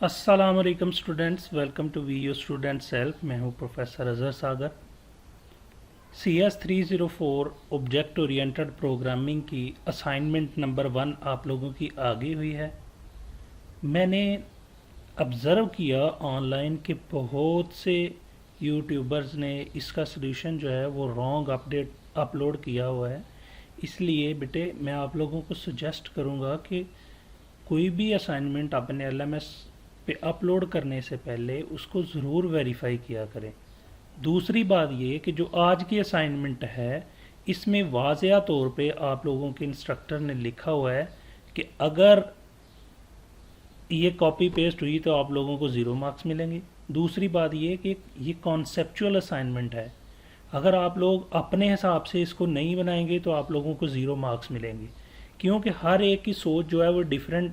अस्सलामुअलैकुम students, welcome to VO student self. मैं हूं professor Azhar Sagar. CS 304 object oriented programming की असाइनमेंट नंबर 1 आप लोगों की आ गई हुई है। मैंने ऑब्ज़र्व किया ऑनलाइन कि बहुत से यूट्यूबर्स ने इसका सलूशन जो है वो रॉन्ग अपलोड किया हुआ है। इसलिए बेटे मैं आप लोगों को सजेस्ट करूँगा कि कोई भी असाइनमेंट अपने LMS पे अपलोड करने से पहले उसको ज़रूर वेरीफाई किया करें। दूसरी बात ये कि जो आज की असाइनमेंट है इसमें वाज़िया तौर पे आप लोगों के इंस्ट्रक्टर ने लिखा हुआ है कि अगर ये कॉपी पेस्ट हुई तो आप लोगों को 0 मार्क्स मिलेंगे। दूसरी बात ये कि ये कॉन्सेप्चुअल असाइनमेंट है, अगर आप लोग अपने हिसाब से इसको नहीं बनाएंगे तो आप लोगों को 0 मार्क्स मिलेंगे, क्योंकि हर एक की सोच जो है वो डिफरेंट,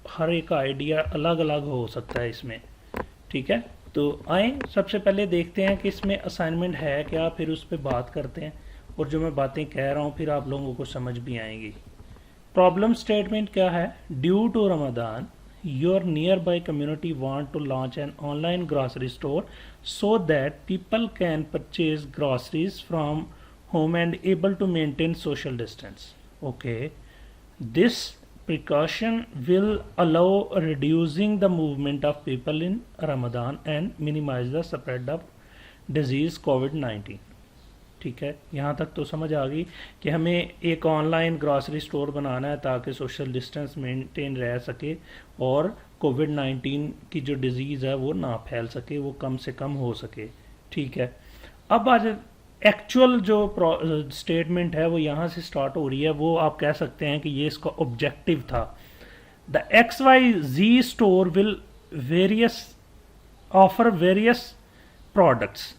हर एक का आइडिया अलग अलग हो सकता है इसमें। ठीक है, तो आए सबसे पहले देखते हैं कि इसमें असाइनमेंट है क्या, फिर उस पर बात करते हैं और जो मैं बातें कह रहा हूँ फिर आप लोगों को समझ भी आएंगी। प्रॉब्लम स्टेटमेंट क्या है? Due to Ramadan your nearby community want to launch an online grocery store so that people can purchase groceries from home and able to maintain social distance. Okay, this precaution will allow reducing the movement of people in Ramadan and minimize the spread of disease COVID-19. ठीक है, यहाँ तक तो समझ आ गई कि हमें एक ऑनलाइन ग्रॉसरी स्टोर बनाना है ताकि सोशल डिस्टेंस मेंटेन रह सके और कोविड-19 की जो डिज़ीज़ है वो ना फैल सके, वो कम से कम हो सके। ठीक है, अब आज एक्चुअल जो स्टेटमेंट है वो यहाँ से स्टार्ट हो रही है, वो आप कह सकते हैं कि ये इसका ऑब्जेक्टिव था। The XYZ store will offer various products,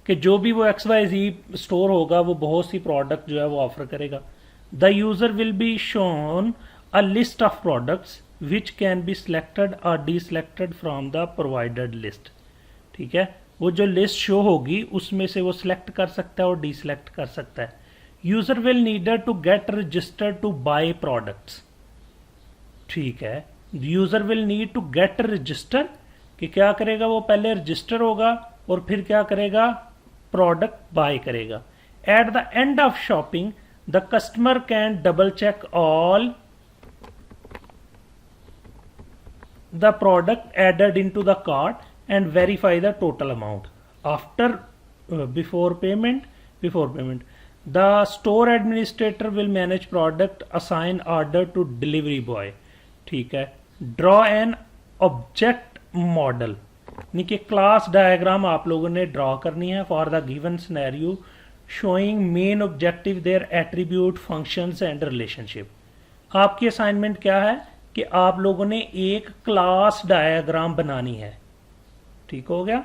कि जो भी वो XYZ स्टोर होगा वो बहुत सी प्रोडक्ट जो है वो ऑफर करेगा। The user will be shown a list of products which can be selected और डिसलेक्टेड फ्रॉम द प्रोवाइडेड लिस्ट। ठीक है, वो जो लिस्ट शो होगी उसमें से वो सिलेक्ट कर सकता है और डिसलेक्ट कर सकता है। User will needed to get registered to buy products. ठीक है, user will need to get register, कि क्या करेगा वो पहले रजिस्टर होगा और फिर क्या करेगा, प्रोडक्ट बाय करेगा। At the end of shopping the customer can double check all the product added into the cart and verify the total amount after before payment the store administrator will manage product, assign order to delivery boy. ठीक है, draw an object model, यानी कि class diagram आप लोगों ने draw करनी है for the given scenario showing main objective, their attribute, functions and relationship. आपकी असाइनमेंट क्या है कि आप लोगों ने एक क्लास डायग्राम बनानी है। ठीक हो गया,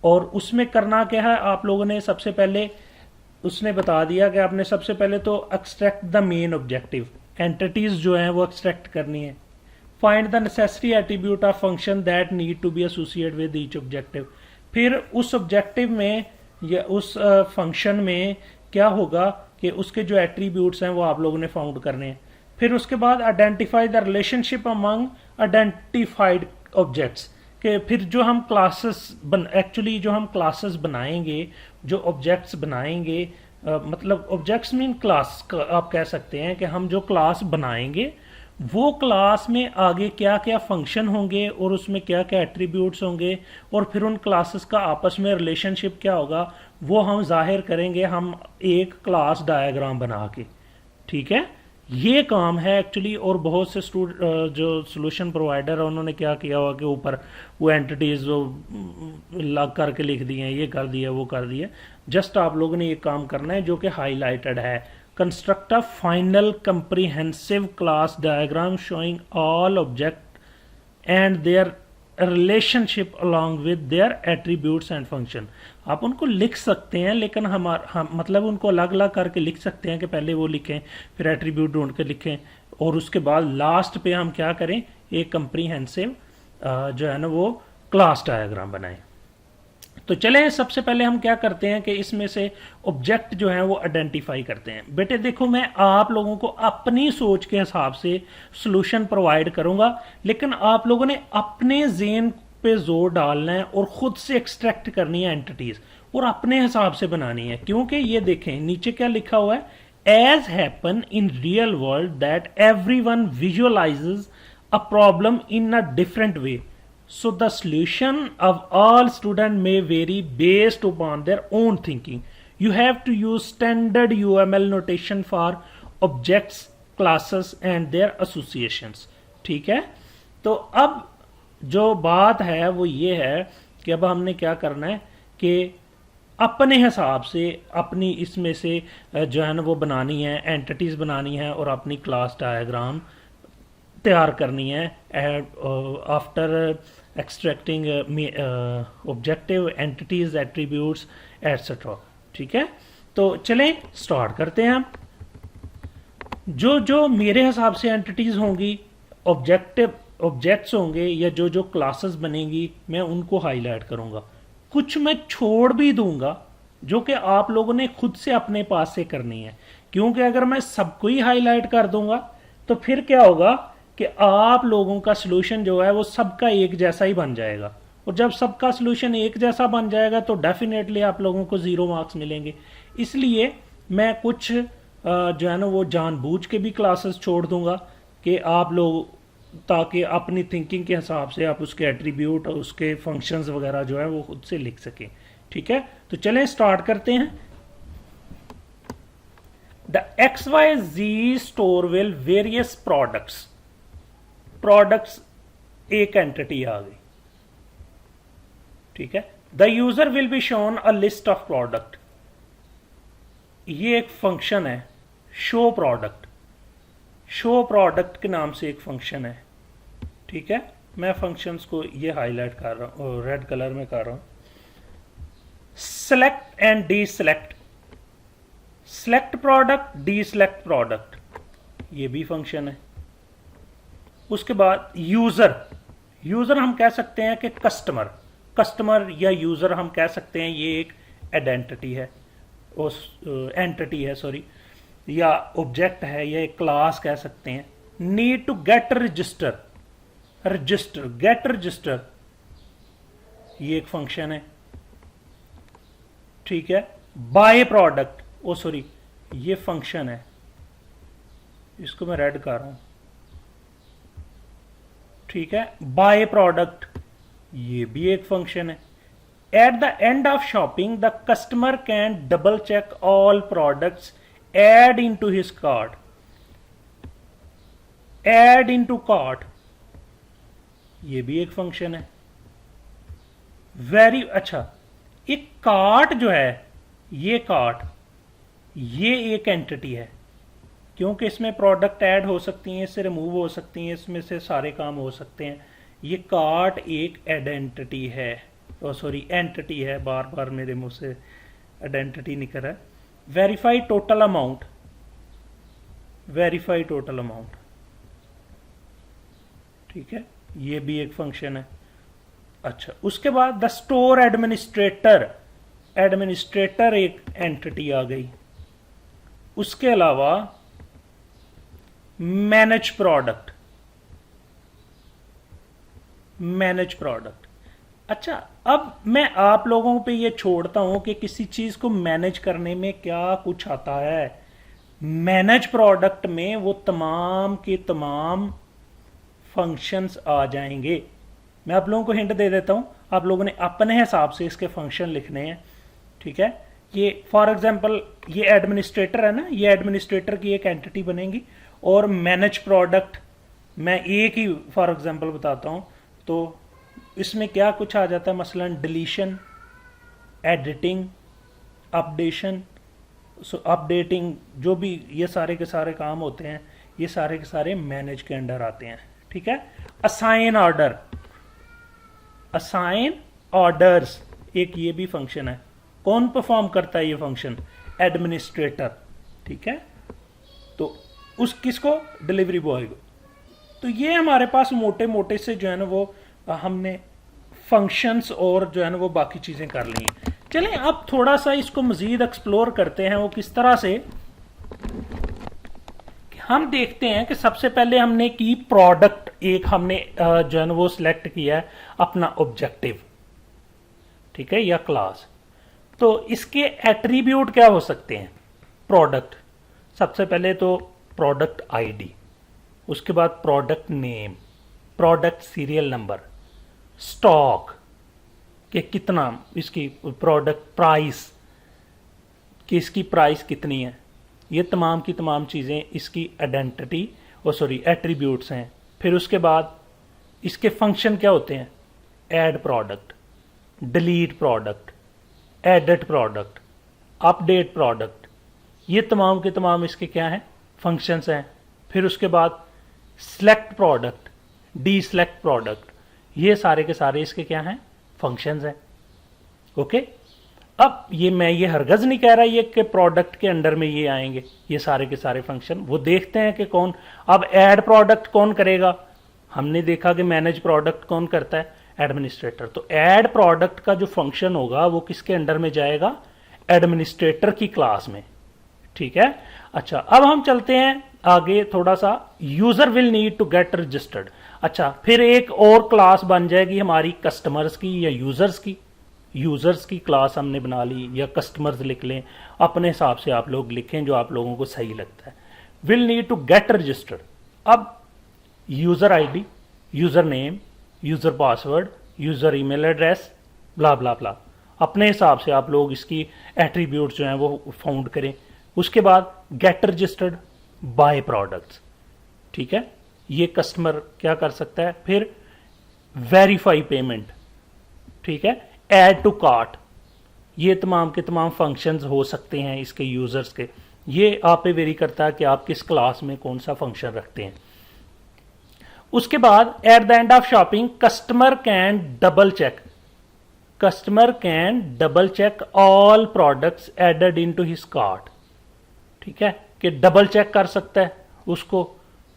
और उसमें करना क्या है, आप लोगों ने सबसे पहले उसने बता दिया कि आपने सबसे पहले तो extract the main objective, entities जो है वो एक्सट्रैक्ट करनी है। Find the necessary attribute of function that need to be associate with each objective. फिर उस ऑब्जेक्टिव में या उस फंक्शन में क्या होगा कि उसके जो एट्रीब्यूट्स हैं वो आप लोगों ने फाउंड करने हैं। फिर उसके बाद identify the relationship among identified objects, कि फिर जो हम एक्चुअली जो हम क्लासेस बनाएंगे, जो ऑब्जेक्ट्स बनाएंगे, मतलब ऑब्जेक्ट्स मीन क्लास आप कह सकते हैं कि हम जो क्लास बनाएंगे वो क्लास में आगे क्या क्या फंक्शन होंगे और उसमें क्या क्या एट्रीब्यूट्स होंगे और फिर उन क्लासेस का आपस में रिलेशनशिप क्या होगा वो हम जाहिर करेंगे हम एक क्लास डायग्राम बना के। ठीक है, ये काम है एक्चुअली। और बहुत से जो सोल्यूशन प्रोवाइडर है उन्होंने क्या किया हुआ कि ऊपर वो एंटिटीज जो लग करके लिख दिए हैं, ये कर दिया वो कर दिया। जस्ट आप लोगों ने ये काम करना है जो कि हाईलाइटेड है। Construct a final comprehensive class diagram showing all objects and their relationship along with their attributes and function। आप उनको लिख सकते हैं, लेकिन हम मतलब उनको अलग अलग करके लिख सकते हैं कि पहले वो लिखें फिर एट्रीब्यूट ढूंढ के लिखें और उसके बाद लास्ट पे हम क्या करें, एक कंप्रीहेंसिव जो है ना वो क्लास डायग्राम बनाएं। तो चलें सबसे पहले हम क्या करते हैं कि इसमें से ऑब्जेक्ट जो है वो आइडेंटिफाई करते हैं। बेटे देखो, मैं आप लोगों को अपनी सोच के हिसाब से सॉल्यूशन प्रोवाइड करूंगा, लेकिन आप लोगों ने अपने ज़हन पे जोर डालना है और खुद से एक्सट्रैक्ट करनी है एंटिटीज और अपने हिसाब से बनानी है। क्योंकि ये देखें नीचे क्या लिखा हुआ है, as happen in real world that everyone visualizes a problem in a different way, so the solution of all students may vary based upon their own thinking. You have to use standard UML notation for objects, classes and their associations. ठीक है, तो अब जो बात है वो ये है कि अब हमने क्या करना है कि अपने हिसाब से अपनी इसमें से जो है ना वो बनानी है, एंटिटीज बनानी है और अपनी क्लास डायग्राम तैयार करनी है after extracting objective, entities, attributes etcetera. ठीक है, तो चलें स्टार्ट करते हैं हम। जो जो मेरे हिसाब से एंटिटीज होंगी, ऑब्जेक्ट्स होंगे या जो जो क्लासेस बनेंगी, मैं उनको हाईलाइट करूंगा। कुछ मैं छोड़ भी दूंगा जो कि आप लोगों ने खुद से अपने पास से करनी है, क्योंकि अगर मैं सबको ही हाईलाइट कर दूंगा तो फिर क्या होगा कि आप लोगों का सलूशन जो है वो सबका एक जैसा ही बन जाएगा, और जब सबका सलूशन एक जैसा बन जाएगा तो डेफिनेटली आप लोगों को 0 मार्क्स मिलेंगे। इसलिए मैं कुछ जो है ना वो जानबूझ के भी क्लासेस छोड़ दूंगा कि आप लोग, ताकि अपनी थिंकिंग के हिसाब से आप उसके एट्रीब्यूट और उसके फंक्शंस वगैरह जो है वो खुद से लिख सकें। ठीक है, तो चलें स्टार्ट करते हैं। The XYZ store will various products एक एंटिटी आ गई। ठीक है, the user will be shown a list of product, ये एक फंक्शन है शो प्रोडक्ट के नाम से एक फंक्शन है। ठीक है, मैं फंक्शंस को ये हाईलाइट कर रहा हूं, रेड कलर में कर रहा हूं। Select and D select product, D select product, ये भी फंक्शन है। उसके बाद यूजर हम कह सकते हैं कि कस्टमर या यूजर हम कह सकते हैं ये एक आइडेंटिटी है, एंटिटी है सॉरी, या ऑब्जेक्ट है या एक क्लास कह सकते हैं। नीड टू गेट रजिस्टर, ये एक फंक्शन है। ठीक है, बाय प्रोडक्ट, ये फंक्शन है, इसको मैं रेड कर रहा हूं। ठीक है, बाय प्रोडक्ट, ये भी एक फंक्शन है। At the end of shopping the customer can double check all products add into his cart, add into cart, ये भी एक फंक्शन है। वेरी अच्छा, एक कार्ट जो है, ये एक एंटिटी है, क्योंकि इसमें प्रोडक्ट ऐड हो सकती हैं, इससे रिमूव हो सकती हैं, इसमें से सारे काम हो सकते हैं। ये कार्ट एक आइडेंटिटी है, एंटिटी है, बार बार मेरे मुंह से आइडेंटिटी निकल रहा है। वेरीफाई टोटल अमाउंट, ठीक है, ये भी एक फंक्शन है। अच्छा, उसके बाद द स्टोर एडमिनिस्ट्रेटर एक एंटिटी आ गई। उसके अलावा मैनेज प्रोडक्ट। अच्छा, अब मैं आप लोगों पे ये छोड़ता हूं कि किसी चीज को मैनेज करने में क्या कुछ आता है। मैनेज प्रोडक्ट में वो तमाम के तमाम फंक्शंस आ जाएंगे। मैं आप लोगों को हिंट दे देता हूं, आप लोगों ने अपने हिसाब से इसके फंक्शन लिखने हैं। ठीक है, ये फॉर एग्जांपल ये एडमिनिस्ट्रेटर है ना, ये एडमिनिस्ट्रेटर की एक एंटिटी बनेगी। और मैनेज प्रोडक्ट मैं एक ही फॉर एग्जांपल बताता हूं, तो इसमें क्या कुछ आ जाता है, मसलन डिलीशन, एडिटिंग, अपडेशन, अपडेटिंग, जो भी ये सारे के सारे काम होते हैं, ये सारे के सारे मैनेज के अंडर आते हैं। ठीक है, असाइन ऑर्डर्स एक ये भी फंक्शन है। कौन परफॉर्म करता है ये फंक्शन? एडमिनिस्ट्रेटर। ठीक है, तो उस किसको? डिलीवरी बॉय को। तो ये हमारे पास मोटे मोटे से जो है ना वो हमने फंक्शंस और जो है ना वो बाकी चीज़ें कर ली हैं। चलें अब थोड़ा सा इसको मज़ीद एक्सप्लोर करते हैं, वो किस तरह से। हम देखते हैं कि सबसे पहले हमने की प्रोडक्ट, एक हमने जो है ना वो सिलेक्ट किया है अपना ऑब्जेक्टिव, ठीक है, या क्लास। तो इसके एट्रीब्यूट क्या हो सकते हैं प्रोडक्ट? सबसे पहले तो प्रोडक्ट आईडी, उसके बाद product name, product serial number, stock कि कितना, इसकी प्रोडक्ट प्राइस कि इसकी प्राइस कितनी है, ये तमाम की तमाम चीज़ें इसकी आइडेंटिटी और सॉरी एट्रीब्यूट्स हैं। फिर उसके बाद इसके फंक्शन क्या होते हैं? Add product, delete product, edit product, update product, ये तमाम के तमाम इसके क्या हैं? फंक्शंस हैं। फिर उसके बाद select product, D select product, ये सारे के सारे इसके क्या हैं? फंक्शंस हैं। ओके, अब ये हरगज नहीं कह रहा ये कि प्रोडक्ट के अंडर में ये आएंगे ये सारे के सारे फंक्शन। वो देखते हैं कि कौन, अब ऐड प्रोडक्ट कौन करेगा? हमने देखा कि मैनेज प्रोडक्ट कौन करता है? एडमिनिस्ट्रेटर। तो ऐड प्रोडक्ट का जो फंक्शन होगा वो किसके अंडर में जाएगा? एडमिनिस्ट्रेटर की क्लास में, ठीक है। अच्छा, अब हम चलते हैं आगे थोड़ा सा। User will need to get registered. अच्छा, फिर एक और क्लास बन जाएगी हमारी कस्टमर्स की या यूजर्स की। यूजर्स की क्लास हमने बना ली, या कस्टमर्स लिख लें, अपने हिसाब से आप लोग लिखें जो आप लोगों को सही लगता है। Will need to get registered. अब user ID, user name, user password, user email address, blah blah blah, अपने हिसाब से आप लोग इसकी एट्रीब्यूट जो हैं वो फाउंड करें। उसके बाद गेट रजिस्टर्ड बाय प्रोडक्ट्स, ठीक है, ये कस्टमर क्या कर सकता है। फिर वेरीफाई पेमेंट, ठीक है, ऐड टू कार्ट, ये तमाम के तमाम फंक्शंस हो सकते हैं इसके यूजर्स के। ये आप पे वेरी करता है कि आप किस क्लास में कौन सा फंक्शन रखते हैं। उसके बाद at the end of shopping customer can double check, customer can double check all products added into his cart, ठीक है, कि डबल चेक कर सकता है उसको,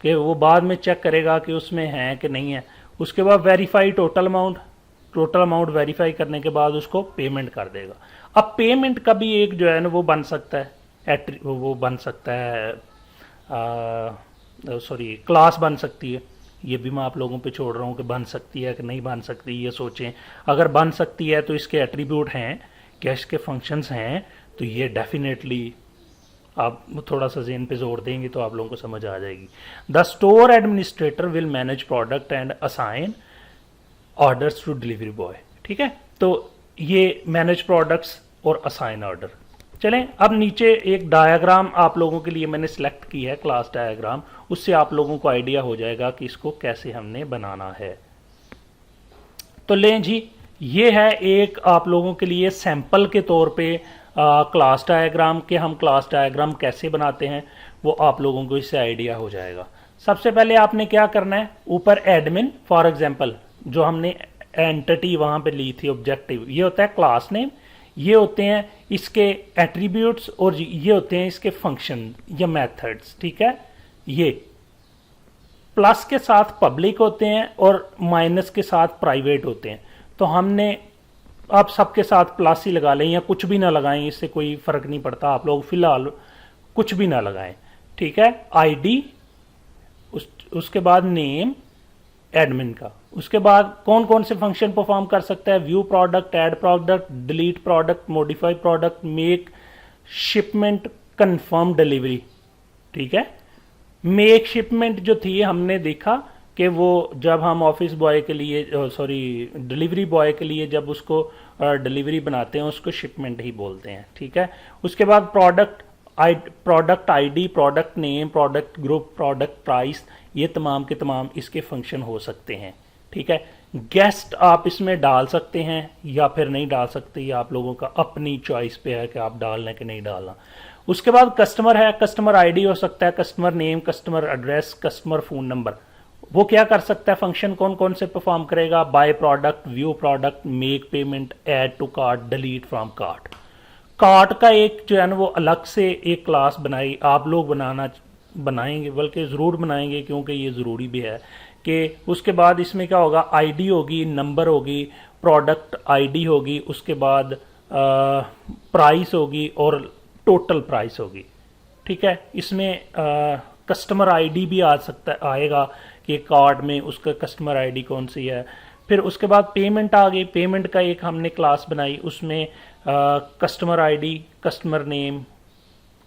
कि वो बाद में चेक करेगा कि उसमें है कि नहीं है। उसके बाद verify total amount, total amount verify करने के बाद उसको पेमेंट कर देगा। अब पेमेंट का भी एक जो है ना वो बन सकता है, वो बन सकता है, सॉरी क्लास बन सकती है। ये भी मैं आप लोगों पे छोड़ रहा हूँ कि बन सकती है कि नहीं बन सकती, ये सोचें। अगर बन सकती है तो इसके एट्रीब्यूट हैं, क्या इसके फंक्शंस हैं, तो ये डेफिनेटली आप थोड़ा सा जेन पे जोर देंगे तो आप लोगों को समझ आ जाएगी। The store administrator will manage product and assign orders to delivery boy, ठीक है। तो ये मैनेज प्रोडक्ट्स और असाइन ऑर्डर। चलें अब नीचे एक डायग्राम आप लोगों के लिए मैंने सेलेक्ट की है, क्लास डायग्राम, उससे आप लोगों को आइडिया हो जाएगा कि इसको कैसे हमने बनाना है। तो लें जी, ये है एक आप लोगों के लिए सैंपल के तौर पे क्लास डायग्राम के, हम क्लास डायग्राम कैसे बनाते हैं वो आप लोगों को इससे आइडिया हो जाएगा। सबसे पहले आपने क्या करना है, ऊपर एडमिन फॉर एग्जांपल जो हमने एंटिटी वहां पे ली थी ऑब्जेक्टिव, ये होता है क्लास नेम, ये होते हैं इसके एट्रीब्यूट्स और ये होते हैं इसके फंक्शन या मेथड्स, ठीक है। ये प्लस के साथ पब्लिक होते हैं और माइनस के साथ प्राइवेट होते हैं। तो हमने आप सबके साथ प्लस ही लगा लें या कुछ भी ना लगाएं, इससे कोई फर्क नहीं पड़ता, आप लोग फिलहाल कुछ भी ना लगाएं, ठीक है। आईडी, उसके बाद नेम एडमिन का, उसके बाद कौन कौन से फंक्शन परफॉर्म कर सकता है, view product, add product, delete product, modify product, make shipment, confirm delivery, ठीक है। मेक शिपमेंट जो थी हमने देखा कि वो जब हम ऑफिस बॉय के लिए, सॉरी डिलीवरी बॉय के लिए जब उसको डिलीवरी बनाते हैं उसको शिपमेंट ही बोलते हैं, ठीक है। उसके बाद product ID, product name, product group, product price, ये तमाम के तमाम इसके फंक्शन हो सकते हैं, ठीक है। गेस्ट आप इसमें डाल सकते हैं या फिर नहीं डाल सकते, ये आप लोगों का अपनी चॉइस पे है कि आप डालना कि नहीं डालना। उसके बाद कस्टमर है, कस्टमर आईडी हो सकता है, customer name, customer address, customer phone number. वो क्या कर सकता है, फंक्शन कौन कौन से परफॉर्म करेगा, buy product, view product, make payment, add to cart, delete from cart. Cart का एक जो है ना वो अलग से एक क्लास बनाई, आप लोग बनाएंगे, बल्कि ज़रूर बनाएंगे क्योंकि ये ज़रूरी भी है कि उसके बाद इसमें क्या होगा, आईडी होगी, नंबर होगी, प्रोडक्ट आईडी होगी, उसके बाद प्राइस होगी और टोटल प्राइस होगी। ठीक है, इसमें कस्टमर आईडी भी आ सकता आएगा कि कार्ड में उसका कस्टमर आईडी कौन सी है। फिर उसके बाद पेमेंट आ गई, पेमेंट का एक हमने क्लास बनाई, उसमें customer ID, customer name,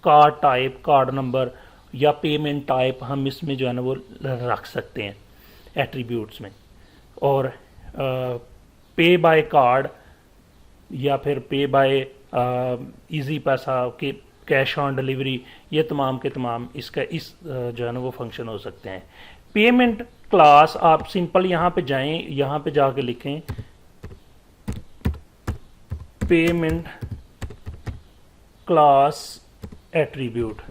card type, card number या पेमेंट टाइप हम इसमें जो है ना वो रख सकते हैं एट्रीब्यूट्स में। और पे बाय कार्ड या फिर पे बाय इजी पैसा के कैश ऑन डिलीवरी, ये तमाम के तमाम इसका इस जो है ना वो फंक्शन हो सकते हैं। पेमेंट क्लास आप सिंपल यहाँ पे जाएं, यहाँ पे जाके लिखें पेमेंट क्लास एट्रीब्यूट।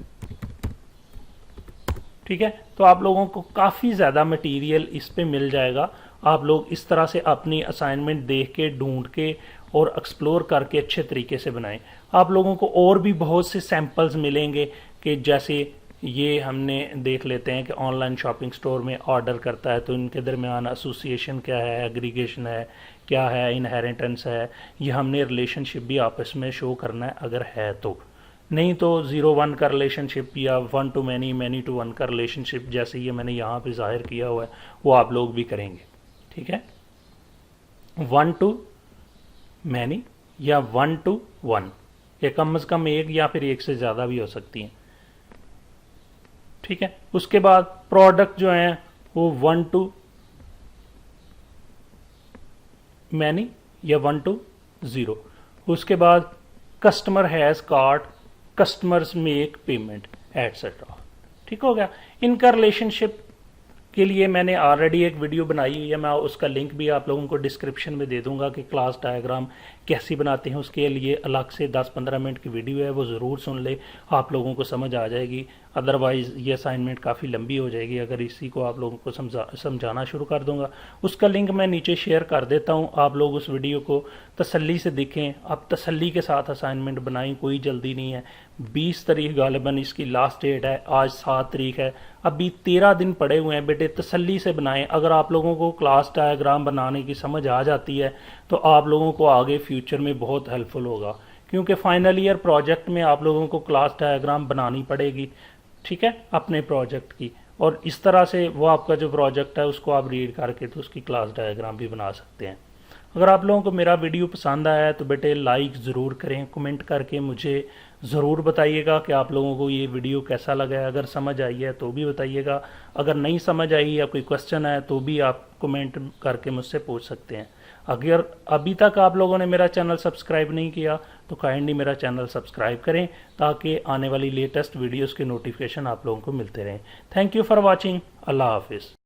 ठीक है, तो आप लोगों को काफ़ी ज़्यादा मटेरियल इस पे मिल जाएगा। आप लोग इस तरह से अपनी असाइनमेंट देख के, ढूंढ के और एक्सप्लोर करके अच्छे तरीके से बनाएं। आप लोगों को और भी बहुत से सैंपल्स मिलेंगे कि जैसे ये हमने देख लेते हैं कि ऑनलाइन शॉपिंग स्टोर में ऑर्डर करता है तो इनके दरमियान एसोसिएशन क्या है, एग्रीगेशन है, क्या है, इनहेरिटेंस है, ये हमने रिलेशनशिप भी आपस में शो करना है अगर है तो। नहीं तो 0-1 का रिलेशनशिप या 1 to many, many to 1 का रिलेशनशिप जैसे ये मैंने यहाँ पे जाहिर किया हुआ है वो आप लोग भी करेंगे। ठीक है, 1 to many या 1 to 1, ये कम से कम एक या फिर एक से ज़्यादा भी हो सकती हैं। ठीक है, उसके बाद प्रोडक्ट जो है वो 1 to many या 1 to 0। उसके बाद customer has card, customers make payment etcetera. ठीक हो गया। इनका रिलेशनशिप के लिए मैंने ऑलरेडी एक वीडियो बनाई हुई है, मैं उसका लिंक भी आप लोगों को डिस्क्रिप्शन में दे दूंगा कि क्लास डायग्राम कैसे बनाते हैं, उसके लिए अलग से 10-15 मिनट की वीडियो है, वो ज़रूर सुन ले, आप लोगों को समझ आ जाएगी। अदरवाइज़ ये असाइनमेंट काफ़ी लंबी हो जाएगी अगर इसी को आप लोगों को समझाना शुरू कर दूंगा। उसका लिंक मैं नीचे शेयर कर देता हूँ, आप लोग उस वीडियो को तसल्ली से देखें, आप तसल्ली के साथ असाइनमेंट बनाएं, कोई जल्दी नहीं है। 20 तारीख गालिबन इसकी लास्ट डेट है, आज 7 तारीख है, अभी 13 दिन पड़े हुए हैं। बेटे तसल्ली से बनाएं। अगर आप लोगों को क्लास डायग्राम बनाने की समझ आ जाती है तो आप लोगों को आगे फ्यूचर में बहुत हेल्पफुल होगा, क्योंकि फाइनल ईयर प्रोजेक्ट में आप लोगों को क्लास डायग्राम बनानी पड़ेगी। ठीक है, अपने प्रोजेक्ट की, और इस तरह से वो आपका जो प्रोजेक्ट है उसको आप रीड करके तो उसकी क्लास डायग्राम भी बना सकते हैं। अगर आप लोगों को मेरा वीडियो पसंद आया है तो बेटे लाइक ज़रूर करें, कमेंट करके मुझे ज़रूर बताइएगा कि आप लोगों को ये वीडियो कैसा लगा है। अगर समझ आई है तो भी बताइएगा, अगर नहीं समझ आई या कोई क्वेश्चन है तो भी आप कमेंट करके मुझसे पूछ सकते हैं। अगर अभी तक आप लोगों ने मेरा चैनल सब्सक्राइब नहीं किया तो काइंडली मेरा चैनल सब्सक्राइब करें ताकि आने वाली लेटेस्ट वीडियोज़ के नोटिफिकेशन आप लोगों को मिलते रहें। Thank you for watching. अल्लाह हाफिज़।